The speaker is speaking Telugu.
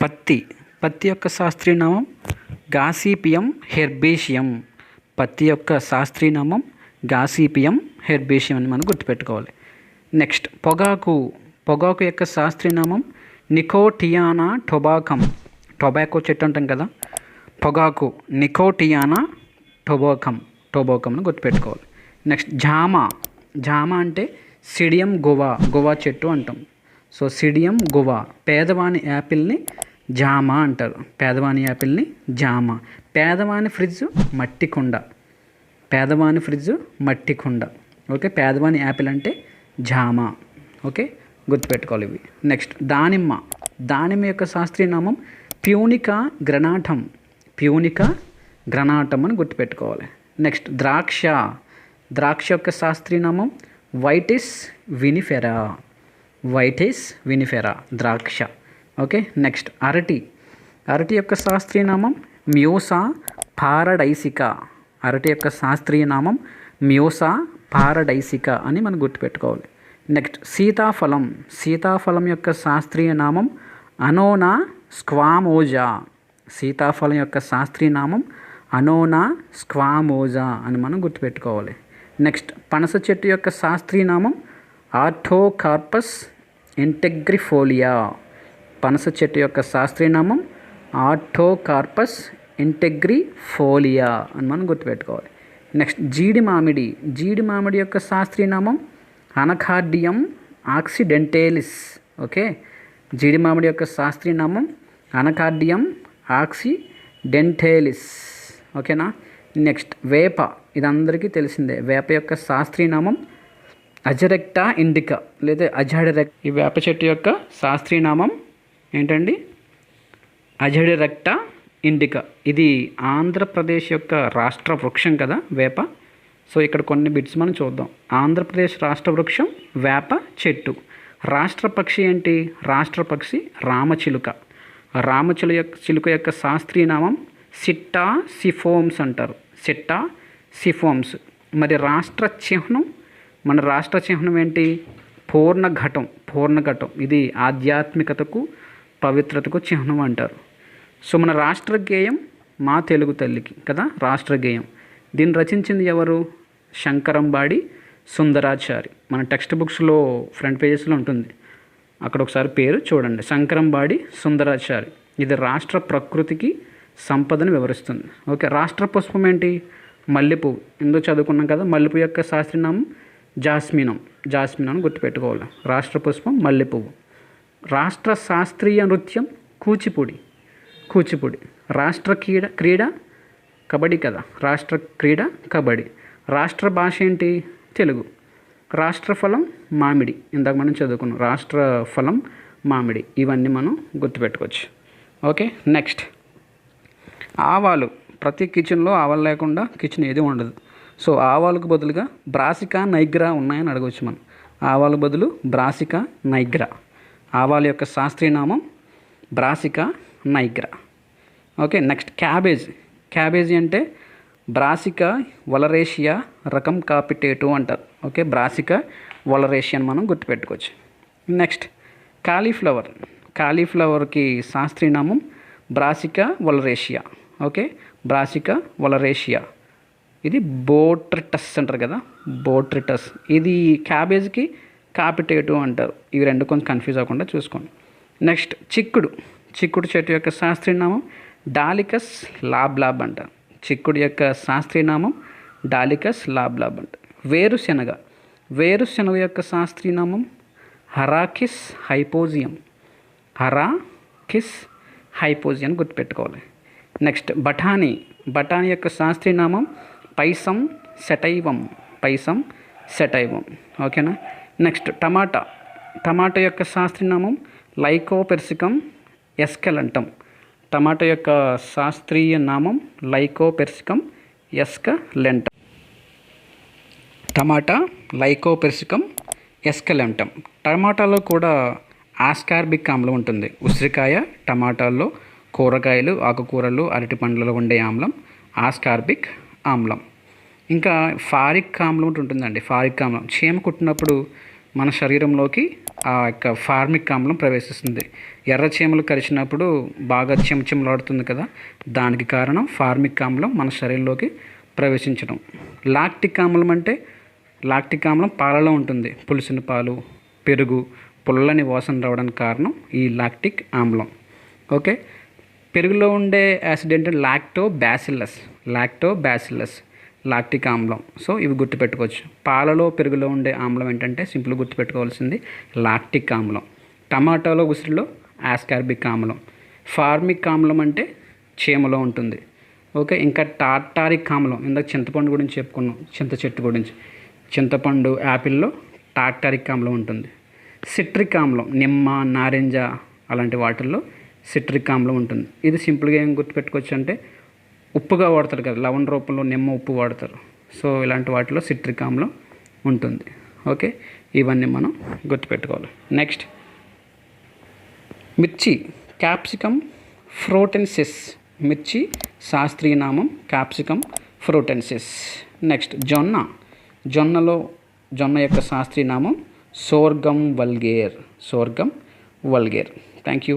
పత్తి పత్తి యొక్క శాస్త్రీయ నామం గాసిపియం హెర్బేషియం. పత్తి యొక్క శాస్త్రీయ నామం గాసిపియం హెర్బేషియం అని మనం గుర్తుపెట్టుకోవాలి. నెక్స్ట్ పొగాకు పొగాకు యొక్క శాస్త్రీయ నామం నికోటియానా టొబాకం. టొబాకో చెట్టు అంటాం కదా, పొగాకు నికోటియానా టొబాకం అని గుర్తుపెట్టుకోవాలి. నెక్స్ట్ జామ అంటే సిడియం గువా చెట్టు అంటాం. So సిడియం guava. పేదవాని యాపిల్ని జామ అంటారు. పేదవాని యాపిల్ని జామ. పేదవాని ఫ్రిడ్జ్ మట్టి కుండ. ఓకే, పేదవాని యాపిల్ అంటే జామ. ఓకే, గుర్తుపెట్టుకోవాలి ఇవి. నెక్స్ట్ దానిమ్మ యొక్క శాస్త్రీయ నామం ప్యూనికా గ్రనాటం అని గుర్తుపెట్టుకోవాలి. నెక్స్ట్ ద్రాక్ష యొక్క శాస్త్రీయ నామం వైటిస్ వినిఫెరా ద్రాక్ష. ఓకే, నెక్స్ట్ అరటి యొక్క శాస్త్రీయ నామం మ్యూసా పారడైసికా. అరటి యొక్క శాస్త్రీయ నామం మ్యూసా పారడైసికా అని మనం గుర్తుపెట్టుకోవాలి. నెక్స్ట్ సీతాఫలం యొక్క శాస్త్రీయ నామం అనోనా స్క్వామోజా. సీతాఫలం యొక్క శాస్త్రీయ నామం అనోనా స్క్వామోజా అని మనం గుర్తుపెట్టుకోవాలి. నెక్స్ట్ పనస చెట్టు యొక్క శాస్త్రీయ నామం ఆర్థోకార్పస్ ఇంటెగ్రిఫోలియా. పనస చెట్టు యొక్క శాస్త్రీయ నామం ఆర్థోకార్పస్ ఇంటెగ్రిఫోలియా అని మనం గుర్తుపెట్టుకోవాలి. నెక్స్ట్ జీడి మామిడి యొక్క శాస్త్రీయ నామం అనకార్డియం ఆక్సిడెంటేలిస్. ఓకే, జీడి మామిడి యొక్క శాస్త్రీయ నామం అనకార్డియం ఆక్సిడెంటేలిస్. ఓకేనా. నెక్స్ట్ వేప, ఇది అందరికీ తెలిసిందే. వేప యొక్క శాస్త్రీయ నామం అజరెక్టా ఇండికా లేదా అజాడిరెక్టా. ఈ వేప చెట్టు యొక్క శాస్త్రీయ నామం ఏంటండి? అజాడిరెక్టా ఇండికా. ఇది ఆంధ్రప్రదేశ్ యొక్క రాష్ట్ర వృక్షం కదా వేప. సో ఇక్కడ కొన్ని బిట్స్ మనం చూద్దాం. ఆంధ్రప్రదేశ్ రాష్ట్ర వృక్షం వేప చెట్టు. రాష్ట్ర పక్షి ఏంటి? రాష్ట్ర పక్షి రామచిలుక. చిలుక యొక్క శాస్త్రీయ నామం సిట్టా సిఫోమ్స్ అంటారు. సిట్టా సిఫోమ్స్. మరి మన రాష్ట్ర చిహ్నం ఏంటి? పూర్ణఘటం. ఇది ఆధ్యాత్మికతకు పవిత్రతకు చిహ్నం అంటారు. సో మన రాష్ట్ర గేయం మా తెలుగు తల్లికి కదా రాష్ట్ర గేయం. దీన్ని రచించింది ఎవరు? శంకరంబాడి సుందరాచారి. మన టెక్స్ట్ బుక్స్లో ఫ్రంట్ పేజెస్లో ఉంటుంది, అక్కడ ఒకసారి పేరు చూడండి. శంకరంబాడి సుందరాచారి. ఇది రాష్ట్ర ప్రకృతికి సంపదను వివరిస్తుంది. ఓకే, రాష్ట్ర పుష్పం ఏంటి? మల్లెపువ్వు. ఇందులో చదువుకున్నాం కదా. మల్లెపువ్వు యొక్క శాస్త్రీయనామం జాస్మినం అని గుర్తుపెట్టుకోవాలి. రాష్ట్ర పుష్పం మల్లెపువ్వు. రాష్ట్ర శాస్త్రీయ నృత్యం కూచిపూడి. రాష్ట్ర క్రీడ కబడ్డీ కదా. రాష్ట్ర క్రీడ కబడ్డీ. రాష్ట్ర భాష ఏంటి? తెలుగు. రాష్ట్ర ఫలం మామిడి. ఇందాక మనం చదువుకున్నాం రాష్ట్ర ఫలం మామిడి. ఇవన్నీ మనం గుర్తుపెట్టుకోవచ్చు. ఓకే, నెక్స్ట్ ఆవాలు. ప్రతి కిచెన్లో ఆవాలు లేకుండా కిచెన్ ఏది ఉండదు. సో ఆవాలకు బదులుగా బ్రాసికా నైగ్రా ఉన్నాయని అడగవచ్చు మనం. ఆవాల బదులు బ్రాసికా నైగ్రా. ఆవాల యొక్క శాస్త్రీయ నామం బ్రాసికా నైగ్రా. ఓకే, నెక్స్ట్ క్యాబేజీ అంటే బ్రాసికా వలరేషియా రకం కాపిటేటు అంటారు. ఓకే, బ్రాసికా వలరేషియా అని మనం గుర్తుపెట్టుకోవచ్చు. నెక్స్ట్ కాలీఫ్లవర్కి శాస్త్రీయ నామం Brassica oleracea. Okay, Brassica oleracea. ఇది బోట్రిటస్ అంటారు కదా, బోట్రిటస్. ఇది క్యాబేజ్కి కాపిటేటు అంటారు. ఇవి రెండు కొంచెం కన్ఫ్యూజ్ అవ్వకుండా చూసుకోండి. నెక్స్ట్ చిక్కుడు చెట్టు యొక్క శాస్త్రీయ నామం డాలికస్ లాబ్లాబ్ అంటారు. చిక్కుడు యొక్క శాస్త్రీయ నామం డాలికస్ లాబ్లాబ్ అంటారు. వేరుశెనగ యొక్క శాస్త్రీయ నామం హరాకిస్ హైపోజియం గుర్తుపెట్టుకోవాలి. నెక్స్ట్ బఠానీ యొక్క శాస్త్రీయ నామం పైసం సెటైవం. ఓకేనా. నెక్స్ట్ టమాటా యొక్క శాస్త్రీయ నామం లైకోపెర్సికం ఎస్కెలంటం. టమాటా యొక్క శాస్త్రీయ నామం లైకోపెర్సికం ఎస్కెలంటం. టమాటాలో కూడా ఆస్కార్బిక్ ఆమ్లం ఉంటుంది. ఉసిరికాయ, టమాటాల్లో, కూరగాయలు, ఆకుకూరలు, అరటి పండ్లలో ఉండే ఆమ్లం ఆస్కార్బిక్ ఆమ్లం. ఇంకా ఫారిక్ ఆమ్లం ఉంటుందండి. ఫారిక్ ఆమ్లం చీమ కుట్టినప్పుడు మన శరీరంలోకి ఆ యొక్క ఫార్మిక్ ఆమ్లం ప్రవేశిస్తుంది. ఎర్ర చీమలు కరిచినప్పుడు బాగా చెమచెమలాడుతుంది కదా, దానికి కారణం ఫార్మిక్ ఆమ్లం మన శరీరంలోకి ప్రవేశించడం. లాక్టిక్ ఆమ్లం అంటే, లాక్టిక్ ఆమ్లం పాలలో ఉంటుంది. పులిసిన పాలు, పెరుగు, పుల్లని వాసన రావడానికి కారణం ఈ లాక్టిక్ ఆమ్లం. ఓకే, పెరుగులో ఉండే యాసిడ్ ఏంటంటే లాక్టోబాసిల్లస్ లాక్టిక్ ఆమ్లం. సో ఇవి గుర్తుపెట్టుకోవచ్చు. పాలలో, పెరుగులో ఉండే ఆమ్లం ఏంటంటే సింపుల్ గుర్తుపెట్టుకోవాల్సింది లాక్టిక్ ఆమ్లం. టమాటాలో, ఉసిరిలో ఆస్కార్బిక్ ఆమ్లం. ఫార్మిక్ ఆమ్లం అంటే చీమలో ఉంటుంది. ఓకే, ఇంకా టార్టారిక్ ఆమ్లం, ఇందాక చింతపండు గురించి చెప్పుకున్నాం, చింత చెట్టు గురించి. చింతపండు, యాపిల్లో టార్టారిక్ ఆమ్లం ఉంటుంది. సిట్రిక్ ఆమ్లం, నిమ్మ, నారింజ అలాంటి వాటిల్లో సిట్రిక్ ఆమ్లం ఉంటుంది. ఇది సింపుల్గా ఏం గుర్తుపెట్టుకోవచ్చు అంటే, ఉప్పుగా వాడతారు కదా, లవణ రూపంలో నిమ్మ ఉప్పు వాడతారు. సో ఇలాంటి వాటిలో సిట్రిక్ ఆమ్లం ఉంటుంది. ఓకే, ఇవన్నీ మనం గుర్తుపెట్టుకోవాలి. నెక్స్ట్ మిర్చి, క్యాప్సికమ్ ఫ్రోటెన్సిస్. మిర్చి శాస్త్రీయ నామం క్యాప్సికమ్ ఫ్రోటెన్సిస్. నెక్స్ట్ జొన్న యొక్క శాస్త్రీయ నామం సోర్గం వల్గేర్. Thank you.